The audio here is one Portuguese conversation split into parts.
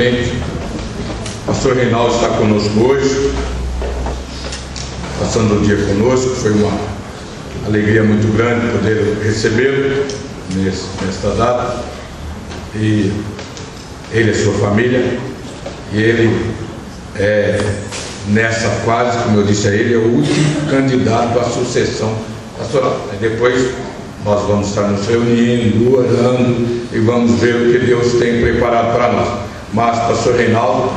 frente. O pastor Reinaldo está conosco hoje, passando o dia conosco. Foi uma alegria muito grande poder recebê-lo nesta data. E ele e sua família. E ele nessa fase, como eu disse a ele, é o último candidato à sucessão pastoral. Aí depois nós vamos estar nos reunindo, orando e vamos ver o que Deus tem preparado para nós. Mas, pastor Reinaldo,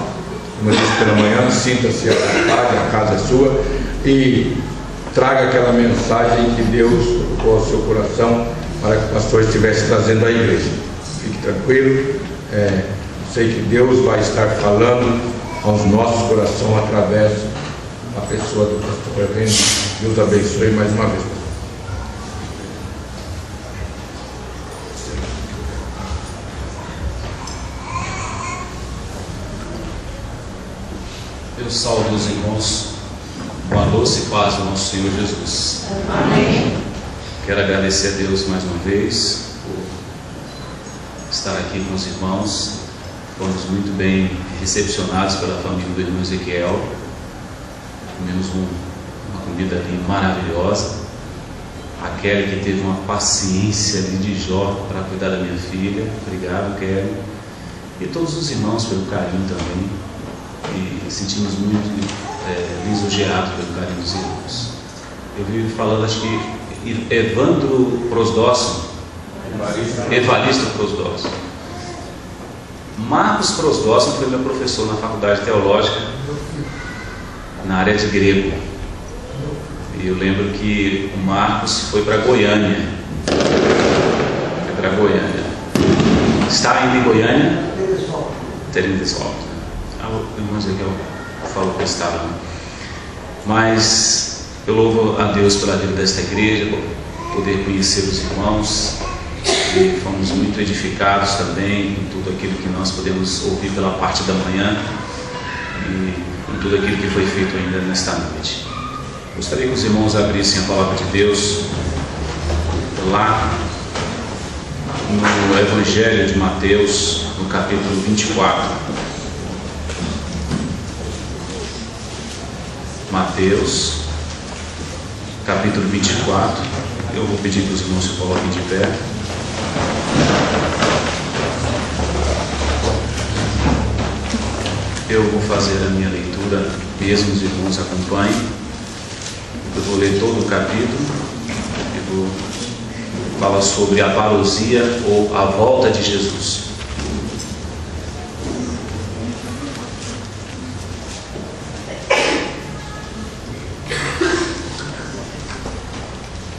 como eu disse pela manhã, sinta-se à vontade, a casa é sua, e traga aquela mensagem que Deus colocou ao seu coração para que o pastor estivesse trazendo à igreja. Fique tranquilo, sei que Deus vai estar falando aos nossos corações através da pessoa do pastor Reinaldo. Deus abençoe mais uma vez. Eu saúdo os irmãos com a doce paz do nosso Senhor Jesus. Amém. Quero agradecer a Deus mais uma vez por estar aqui com os irmãos. Fomos muito bem recepcionados pela família do irmão Ezequiel. Comemos uma comida ali maravilhosa. A Kelly, que teve uma paciência ali de Jó para cuidar da minha filha. Obrigado, Kelly. E todos os irmãos pelo carinho também. E sentimos muito lisonjeados pelo carinho dos irmãos. Eu vi falando, acho que Evandro Prosdócio, Evaristo Prosdócio. Marcos Prosdócio foi meu professor na faculdade teológica, na área de grego. E eu lembro que o Marcos foi para Goiânia. Está ainda em Goiânia? Teresópolis. O irmão Ezequiel falou que estava, né? Mas eu louvo a Deus pela vida desta igreja, por poder conhecer os irmãos, e fomos muito edificados também com tudo aquilo que nós podemos ouvir pela parte da manhã e com tudo aquilo que foi feito ainda nesta noite. Gostaria que os irmãos abrissem a palavra de Deus lá no Evangelho de Mateus, no capítulo 24. Mateus, capítulo 24. Eu vou pedir que os irmãos se coloquem de pé. Eu vou fazer a minha leitura, mesmo os irmãos acompanhem. Eu vou ler todo o capítulo. Eu vou falar sobre a parousia ou a volta de Jesus.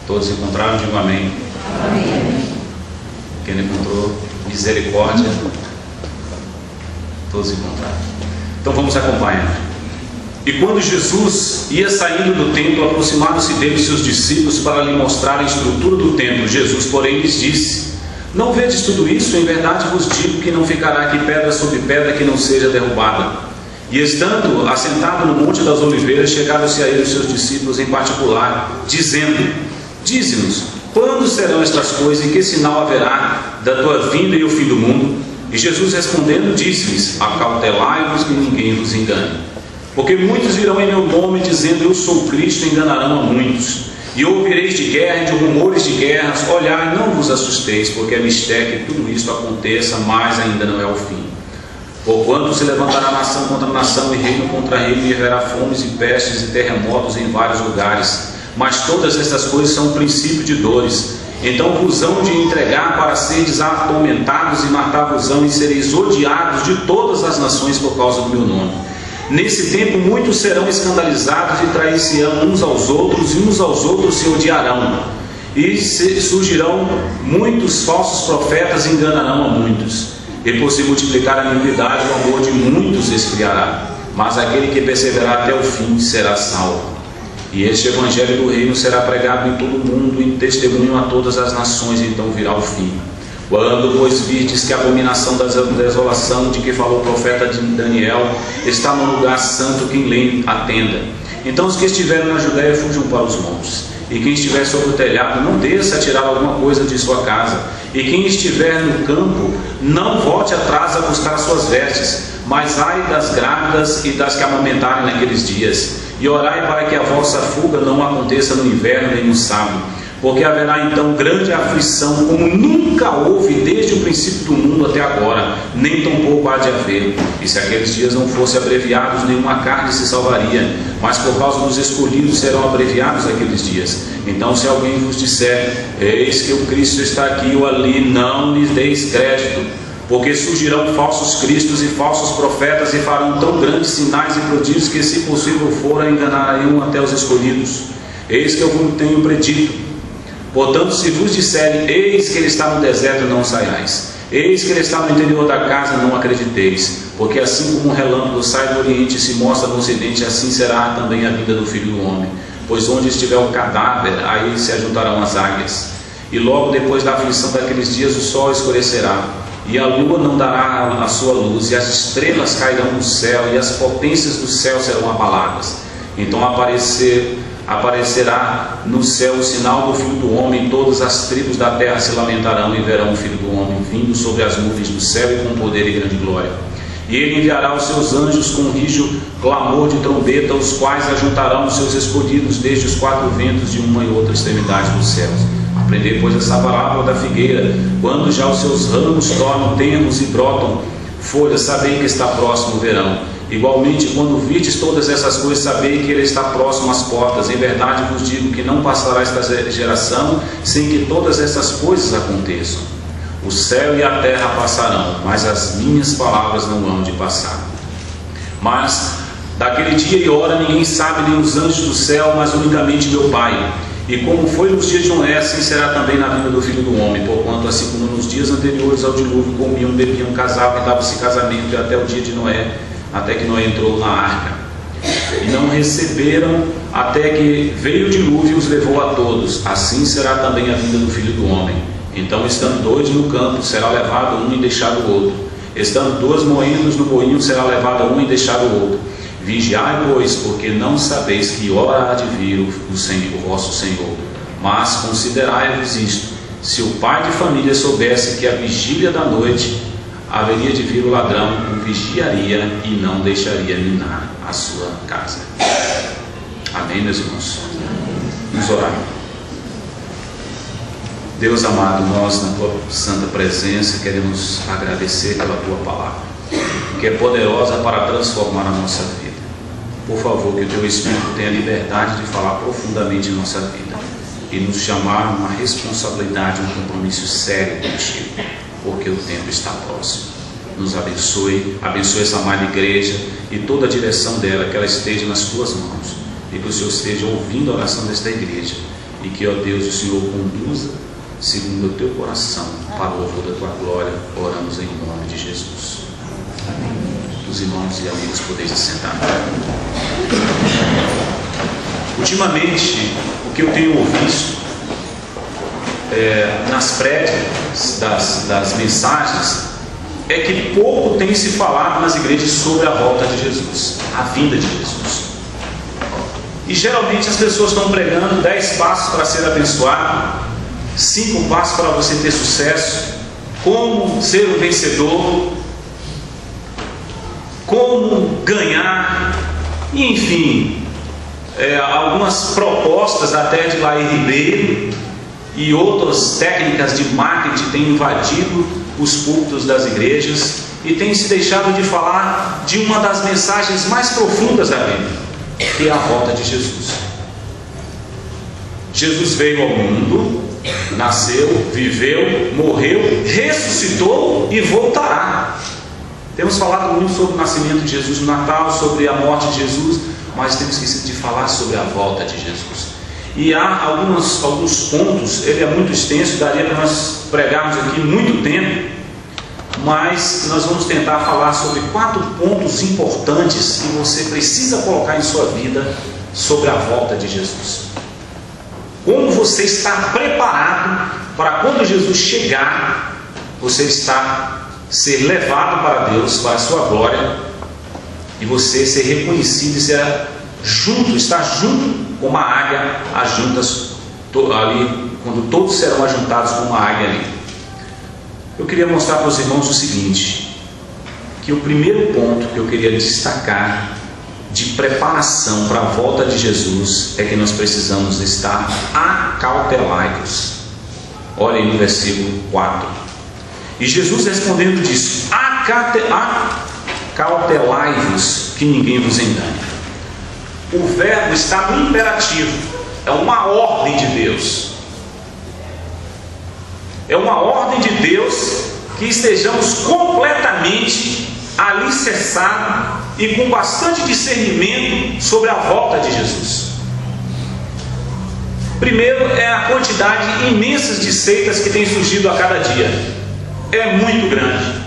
Todos encontraram? Digo amém. Amém. Quem não encontrou, misericórdia. Todos encontraram. Então vamos acompanhar. E quando Jesus ia saindo do templo, aproximaram-se dele seus discípulos para lhe mostrar a estrutura do templo. Jesus, porém, lhes disse: não vedes tudo isso? Em verdade vos digo que não ficará aqui pedra sobre pedra que não seja derrubada. E estando assentado no Monte das Oliveiras, chegaram-se a ele os seus discípulos em particular, dizendo: dize-nos, quando serão estas coisas e que sinal haverá da tua vinda e o fim do mundo? E Jesus respondendo disse-lhes: acautelai-vos que ninguém vos engane, porque muitos virão em meu nome dizendo eu sou Cristo, e enganarão a muitos. E ouvireis de guerra e de rumores de guerras. Olhai, não vos assusteis, porque é mistério que tudo isto aconteça, mas ainda não é o fim. Porquanto se levantará nação contra nação e reino contra reino, e haverá fomes e pestes e terremotos em vários lugares. Mas todas estas coisas são o princípio de dores. Então vos hão de entregar para seres atormentados, e matar-vos-ão, e sereis odiados de todas as nações por causa do meu nome. Nesse tempo muitos serão escandalizados e trair-se-ão uns aos outros, e uns aos outros se odiarão. E surgirão muitos falsos profetas e enganarão a muitos. E por se multiplicar a iniquidade, o amor de muitos esfriará. Mas aquele que perseverar até o fim será salvo. E este evangelho do reino será pregado em todo o mundo, em testemunho a todas as nações, e então virá o fim. Quando, pois, virdes que a abominação da desolação de que falou o profeta Daniel está no lugar santo, quem lê atenda. Então os que estiverem na Judéia fujam para os montes. E quem estiver sobre o telhado, não desça a tirar alguma coisa de sua casa. E quem estiver no campo, não volte atrás a buscar suas vestes. Mas ai das grávidas e das que amamentarem naqueles dias. E orai para que a vossa fuga não aconteça no inverno nem no sábado. Porque haverá então grande aflição, como nunca houve desde o princípio do mundo até agora, nem tampouco há de haver. E se aqueles dias não fossem abreviados, nenhuma carne se salvaria, mas por causa dos escolhidos serão abreviados aqueles dias. Então, se alguém vos disser, eis que o Cristo está aqui ou ali, não lhes deis crédito, porque surgirão falsos cristos e falsos profetas, e farão tão grandes sinais e prodígios que, se possível for, enganarão até os escolhidos. Eis que eu vos tenho predito. Portanto, se vos disserem, eis que ele está no deserto, não saiais. Eis que ele está no interior da casa, não acrediteis. Porque assim como um relâmpago sai do oriente e se mostra no ocidente, assim será também a vinda do Filho do Homem. Pois onde estiver o cadáver, aí se ajuntarão as águias. E logo depois da aflição daqueles dias, o sol escurecerá, e a lua não dará a sua luz, e as estrelas cairão do céu, e as potências do céu serão abaladas. Então aparecerá no céu o sinal do Filho do Homem, e todas as tribos da terra se lamentarão e verão o Filho do Homem vindo sobre as nuvens do céu e com poder e grande glória. E ele enviará os seus anjos com um rijo clamor de trombeta, os quais ajuntarão os seus escolhidos desde os quatro ventos de uma e outra extremidade dos céus. Aprendei, pois, essa parábola da figueira: quando já os seus ramos tornam tenros e brotam folhas, sabei que está próximo o verão. Igualmente, quando virdes todas essas coisas, sabei que ele está próximo às portas. Em verdade vos digo que não passará esta geração sem que todas essas coisas aconteçam. O céu e a terra passarão, mas as minhas palavras não hão de passar. Mas daquele dia e hora ninguém sabe, nem os anjos do céu, mas unicamente meu Pai. E como foi nos dias de Noé, assim será também na vinda do Filho do Homem. Porquanto, assim como nos dias anteriores ao dilúvio, comiam, bebiam, casavam e davam-se casamento, e até o dia de Noé, até que Noé entrou na arca. E não receberam até que veio o dilúvio e os levou a todos. Assim será também a vinda do Filho do Homem. Então, estando dois no campo, será levado um e deixado o outro. Estando duas moinhos no moinho, será levado um e deixado o outro. Vigiai, pois, porque não sabeis que hora há de vir o vosso Senhor. Mas considerai-vos isto: se o pai de família soubesse que a vigília da noite haveria de vir o ladrão, o vigiaria e não deixaria minar a sua casa. Amém, meus irmãos? Vamos orar. Deus amado, nós na tua santa presença queremos agradecer pela tua palavra, que é poderosa para transformar a nossa vida. Por favor, que o teu Espírito tenha liberdade de falar profundamente em nossa vida e nos chamar a uma responsabilidade, um compromisso sério contigo, porque o tempo está próximo. Nos abençoe, abençoe essa amada igreja e toda a direção dela, que ela esteja nas tuas mãos, e que o Senhor esteja ouvindo a oração desta igreja, e que, ó Deus, o Senhor conduza segundo o teu coração para o louvor da tua glória. Oramos em nome de Jesus. Amém. Os irmãos e amigos podeis assentar. Ultimamente, o que eu tenho ouvido nas prédios das mensagens é que pouco tem se falado nas igrejas sobre a volta de Jesus, a vinda de Jesus. E geralmente as pessoas estão pregando 10 passos para ser abençoado, 5 passos para você ter sucesso, como ser um vencedor, como ganhar, enfim, algumas propostas até de Laí Ribeiro e outras técnicas de marketing têm invadido os púlpitos das igrejas e têm se deixado de falar de uma das mensagens mais profundas da Bíblia, que é a volta de Jesus. Jesus veio ao mundo, nasceu, viveu, morreu, ressuscitou e voltará. Temos falado muito sobre o nascimento de Jesus no Natal, sobre a morte de Jesus, mas temos esquecido de falar sobre a volta de Jesus. E há alguns pontos, ele é muito extenso, daria para nós pregarmos aqui muito tempo, mas nós vamos tentar falar sobre 4 pontos importantes que você precisa colocar em sua vida sobre a volta de Jesus. Como você está preparado para quando Jesus chegar, você ser levado para Deus, para a sua glória, e você ser reconhecido e estar junto como a águia ajunta ali, quando todos serão ajuntados como uma águia ali. Eu queria mostrar para os irmãos o seguinte, que o primeiro ponto que eu queria destacar de preparação para a volta de Jesus é que nós precisamos estar acautelados. Olha aí no versículo 4. E Jesus respondendo disse: acautelai-vos, que ninguém vos engane. O verbo está no imperativo, é uma ordem de Deus. É uma ordem de Deus que estejamos completamente alicerçados e com bastante discernimento sobre a volta de Jesus. Primeiro é a quantidade imensa de seitas que tem surgido a cada dia. É muito grande.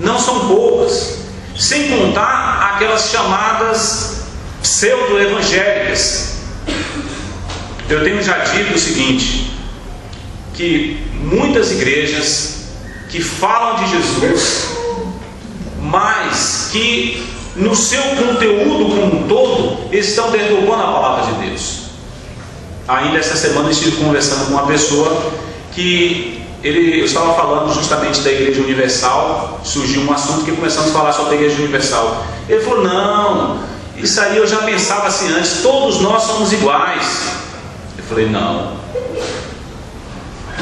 Não são poucas, sem contar aquelas chamadas pseudo-evangélicas. Eu tenho já dito o seguinte, que muitas igrejas que falam de Jesus, mas que no seu conteúdo como um todo estão deturpando a palavra de Deus. Ainda essa semana eu estive conversando com uma pessoa que eu estava falando justamente da Igreja Universal. Surgiu um assunto que começamos a falar sobre a Igreja Universal. Ele falou: não, isso aí eu já pensava assim antes, todos nós somos iguais. Eu falei: não,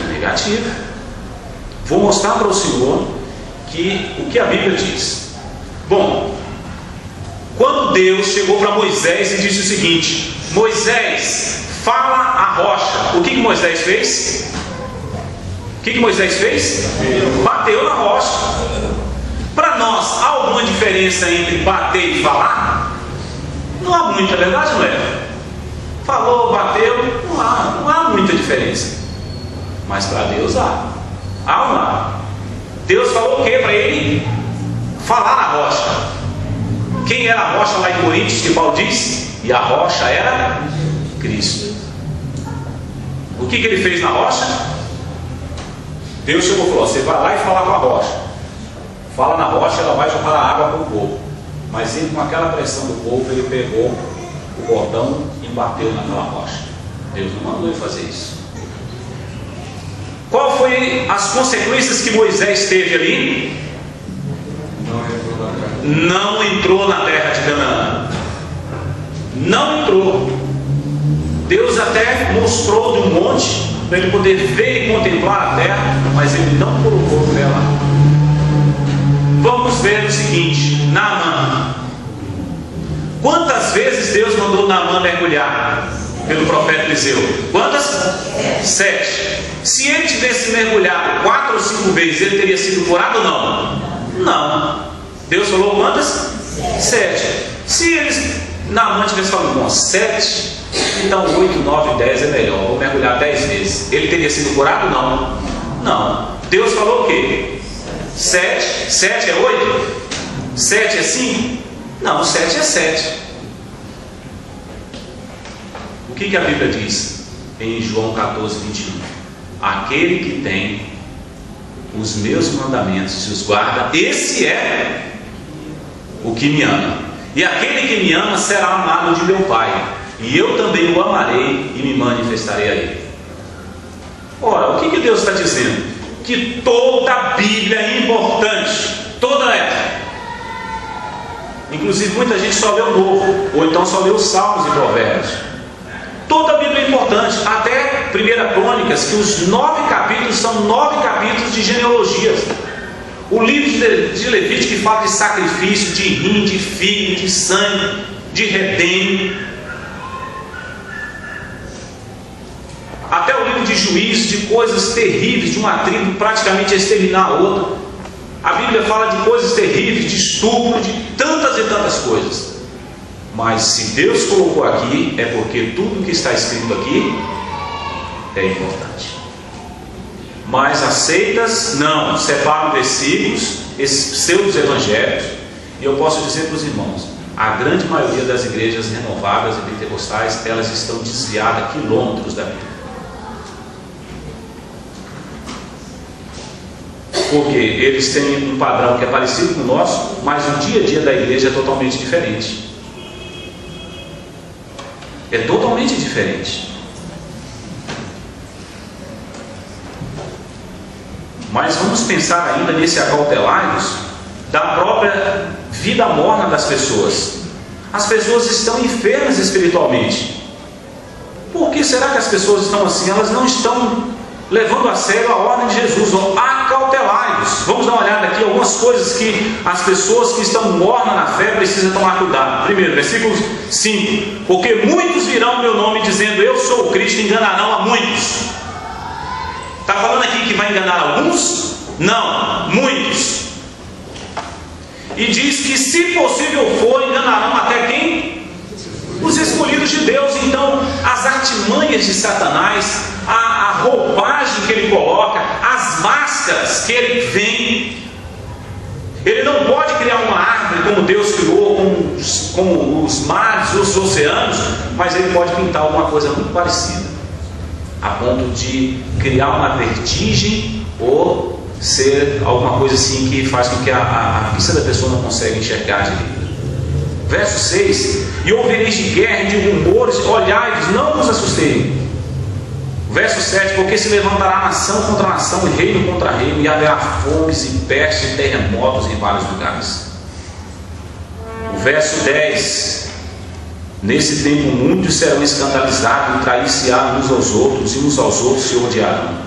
negativo. Vou mostrar para o senhor o que a Bíblia diz. Bom, quando Deus chegou para Moisés e disse o seguinte: Moisés, fala a rocha. O que Moisés fez? O que Moisés fez? Bateu na rocha. Para nós, há alguma diferença entre bater e falar? Não há muita, verdade, não é? Falou, bateu, não há muita diferença. Mas para Deus há. Há ou não há? Deus falou o que para ele? Falar na rocha. Quem era a rocha lá em Coríntios, que Paulo diz? E a rocha era Cristo. O que ele fez na rocha? Deus chegou e falou: você vai lá e fala com a rocha. Fala na rocha, ela vai jogar a água para o povo. Mas ele, com aquela pressão do povo, ele pegou o bordão e bateu naquela rocha. Deus não mandou ele fazer isso. Qual foi as consequências que Moisés teve ali? Não entrou na terra de Canaã. Não entrou. Deus até mostrou de um monte para ele poder ver e contemplar a terra, mas ele não colocou o pé lá. Vamos ver o seguinte: Naamã. Quantas vezes Deus mandou Naamã mergulhar pelo profeta Eliseu? Quantas? 7. Se ele tivesse mergulhado 4 ou 5 vezes, ele teria sido curado ou não? Não. Deus falou quantas? 7. Se Naamã tivesse falado, bom, 7, então 8, 9, 10 é melhor, vou mergulhar 10 vezes, ele teria sido curado ou não? Não. Deus falou o quê? 7. 7 é 8? 7 é 5? Não, 7 é 7. O que a Bíblia diz em João 14, 21? Aquele que tem os meus mandamentos e os guarda, esse é o que me ama. E aquele que me ama será amado de meu Pai, e eu também o amarei e me manifestarei a ele. Ora, o que Deus está dizendo? Que toda a Bíblia é importante, toda ela. Inclusive muita gente só lê o Novo, ou então só lê os Salmos e Provérbios. Toda a Bíblia é importante, até 1 Crônicas, que os 9 capítulos são 9 capítulos de genealogias. O livro de Levítico, que fala de sacrifício, de rim, de figo, de sangue, de redém. Até o livro de Juízes, de coisas terríveis, de uma tribo praticamente exterminar a outra. A Bíblia fala de coisas terríveis, de estupro, de tantas e tantas coisas. Mas se Deus colocou aqui, é porque tudo que está escrito aqui é importante. Mas as seitas não, separam versículos, esses pseudos evangelhos. E eu posso dizer para os irmãos, a grande maioria das igrejas renovadas e pentecostais, elas estão desviadas a quilômetros da Bíblia. Porque eles têm um padrão que é parecido com o nosso, mas o dia a dia da igreja é totalmente diferente. É totalmente diferente. mas vamos pensar ainda nesse acautelai-vos da própria vida morna das pessoas. As pessoas estão enfermas espiritualmente. Por que será que as pessoas estão assim? Elas não estão levando a sério a ordem de Jesus. Acautelai-vos. Vamos dar uma olhada aqui algumas coisas que as pessoas que estão mornas na fé precisam tomar cuidado. Primeiro, versículo 5: porque muitos virão no meu nome dizendo eu sou o Cristo, enganarão a muitos. Está falando aqui que vai enganar alguns? Não, muitos. E diz que se possível for, enganarão até quem? Os escolhidos de Deus. Então, as artimanhas de Satanás, a roupagem que ele coloca, as máscaras que ele vem. Ele não pode criar uma árvore como Deus criou, como os mares, os oceanos, mas ele pode pintar alguma coisa muito parecida, a ponto de criar uma vertigem ou ser alguma coisa assim que faz com que a vista da pessoa não consiga enxergar direito. Verso 6: e ouvireis de guerra e de rumores, olhai-vos, não vos assusteis. Verso 7: porque se levantará nação contra nação e reino contra reino, e haverá fomes e pestes e terremotos em vários lugares. O verso 10: nesse tempo muitos serão escandalizados e trair-se-á uns aos outros, e uns aos outros se odiarão.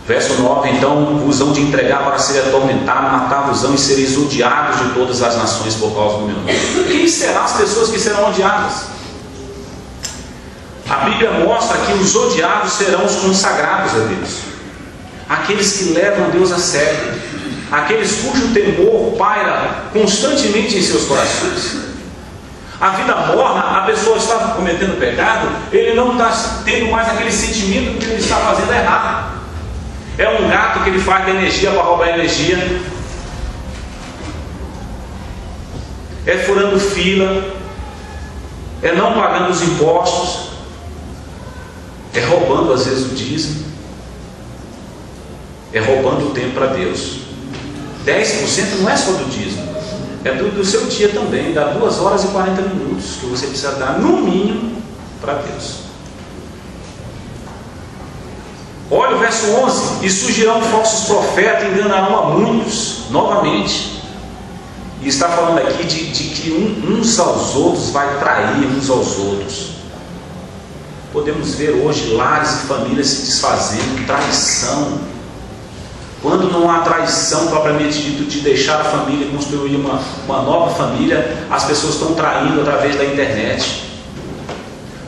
Verso 9: então vos hão de entregar para ser atormentado, matar-vos-ão e sereis odiados de todas as nações por causa do meu nome. Quem serão as pessoas que serão odiadas? A Bíblia mostra que os odiados serão os consagrados a Deus, aqueles que levam Deus a sério, aqueles cujo temor paira constantemente em seus corações. A vida morna, a pessoa está cometendo pecado, ele não está tendo mais aquele sentimento que ele está fazendo errado. É um gato que ele faz de energia para roubar energia, é furando fila, é não pagando os impostos, é roubando às vezes o dízimo, é roubando o tempo para Deus. 10% não é só do dízimo, é do seu dia também. Dá 2 horas e 40 minutos que você precisa dar no mínimo para Deus. Olha o verso 11: e surgirão falsos profetas e enganarão a muitos. Novamente, e está falando aqui de que uns aos outros vai trair uns aos outros. Podemos ver hoje lares e famílias se desfazendo, traição. Quando não há traição propriamente dito de deixar a família e construir uma nova família, as pessoas estão traindo através da internet.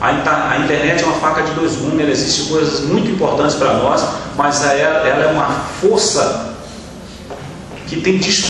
A internet é uma faca de 2 gumes, ela existe coisas muito importantes para nós, mas ela é uma força que tem destruído